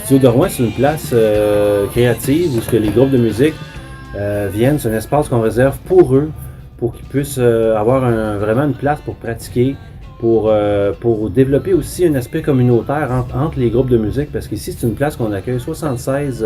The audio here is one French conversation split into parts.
studio de Rouen, c'est une place créative où ce que les groupes de musique viennent. C'est un espace qu'on réserve pour eux, pour qu'ils puissent avoir vraiment une place pour pratiquer, pour développer aussi un aspect communautaire entre les groupes de musique, parce qu'ici, c'est une place qu'on accueille 76...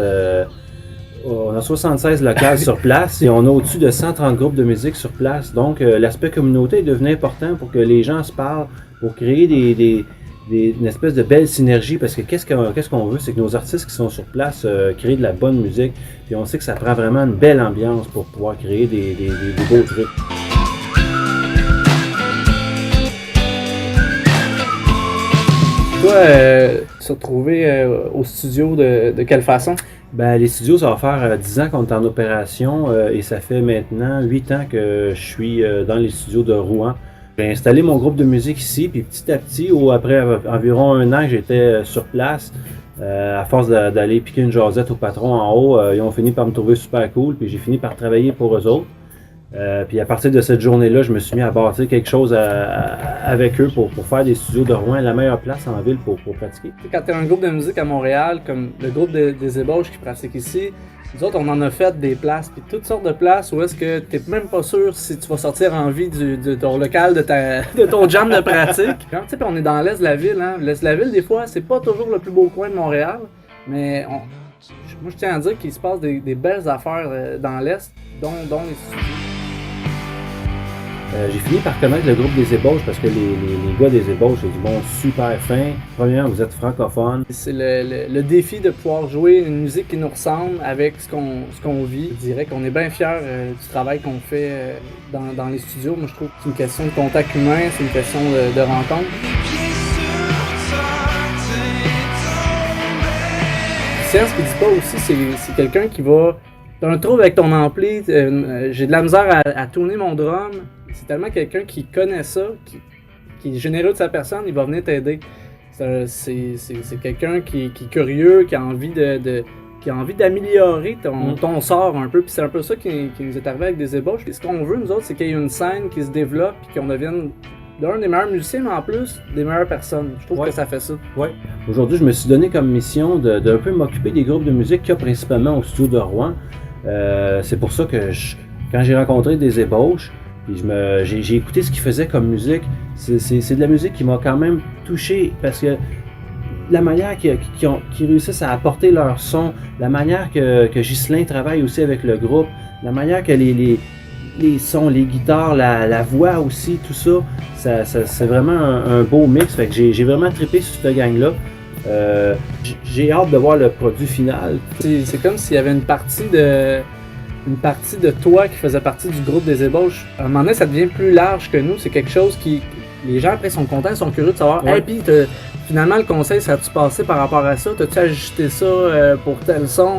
on a 76 locales sur place et on a au-dessus de 130 groupes de musique sur place. Donc, l'aspect communauté est devenu important pour que les gens se parlent, pour créer une espèce de belle synergie. Parce que qu'est-ce qu'on veut, c'est que nos artistes qui sont sur place créent de la bonne musique. Puis on sait que ça prend vraiment une belle ambiance pour pouvoir créer des beaux trucs. Toi, se retrouver au studio de quelle façon? Ben, les studios, ça va faire 10 ans qu'on est en opération et ça fait maintenant 8 ans que je suis dans les studios de Rouen. J'ai installé mon groupe de musique ici, puis petit à petit, après environ 1 an que j'étais sur place, à force d'aller piquer une jasette au patron en haut, ils ont fini par me trouver super cool, puis j'ai fini par travailler pour eux autres. Puis à partir de cette journée-là, je me suis mis à bâtir quelque chose avec eux pour faire des studios de Rouen, la meilleure place en ville pour pratiquer. Quand tu as un groupe de musique à Montréal, comme le groupe des Ébauches qui pratique ici, nous autres, on en a fait des places, puis toutes sortes de places où est-ce que tu n'es même pas sûr si tu vas sortir en vie de ton local, de ton jam de pratique. Quand tu sais, on est dans l'est de la ville, hein. L'est de la ville, des fois, c'est pas toujours le plus beau coin de Montréal, mais moi, je tiens à dire qu'il se passe des belles affaires dans l'est, dont les studios. J'ai fini par connaître le groupe des Ébauches parce que les gars des Ébauches, c'est du monde super fin. Premièrement, vous êtes francophone. C'est le défi de pouvoir jouer une musique qui nous ressemble avec ce qu'on vit. Je dirais qu'on est bien fiers du travail qu'on fait dans les studios. Moi, je trouve que c'est une question de contact humain, c'est une question de rencontre. Christian, ce qu'il dit pas aussi, c'est quelqu'un qui va... T'as un trouble avec ton ampli, j'ai de la misère à tourner mon drum. C'est tellement quelqu'un qui connaît ça, qui est généreux de sa personne, il va venir t'aider. C'est quelqu'un qui est curieux, qui a envie d'améliorer ton sort un peu. Puis c'est un peu ça qui nous est arrivé avec des Ébauches. Ce qu'on veut, nous autres, c'est qu'il y ait une scène qui se développe et qu'on devienne d'un des meilleurs musiciens, mais en plus des meilleures personnes. Je trouve que ça fait ça. Oui. Aujourd'hui, je me suis donné comme mission d'un peu m'occuper des groupes de musique qu'il y a principalement au studio de Rouen. C'est pour ça que quand j'ai rencontré des Ébauches, puis j'ai écouté ce qu'ils faisaient comme musique. C'est de la musique qui m'a quand même touché parce que la manière qu'ils réussissent à apporter leur son, la manière que Ghislain travaille aussi avec le groupe, la manière que les sons, les guitares, la voix aussi, tout ça, c'est vraiment un beau mix. Fait que j'ai vraiment trippé sur cette gang-là. J'ai hâte de voir le produit final. C'est comme s'il y avait une partie de toi qui faisait partie du groupe des Ébauches. À un moment donné, ça devient plus large que nous. C'est quelque chose qui... Les gens, après, sont contents, sont curieux de savoir. Ouais. Hey, puis finalement, le conseil, ça a-tu passé par rapport à ça? T'as-tu ajusté ça pour tel son?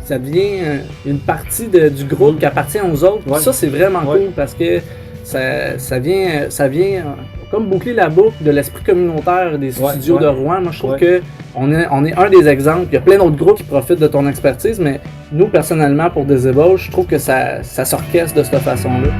Ça devient une partie du groupe qui appartient aux autres. Ouais. Ça, c'est vraiment cool parce que ça vient comme boucler la boucle de l'esprit communautaire des studios de Rouen. Moi, je trouve que on est un des exemples. Il y a plein d'autres groupes qui profitent de ton expertise, mais nous, personnellement, pour des Ébauches, je trouve que ça s'orchestre de cette façon-là.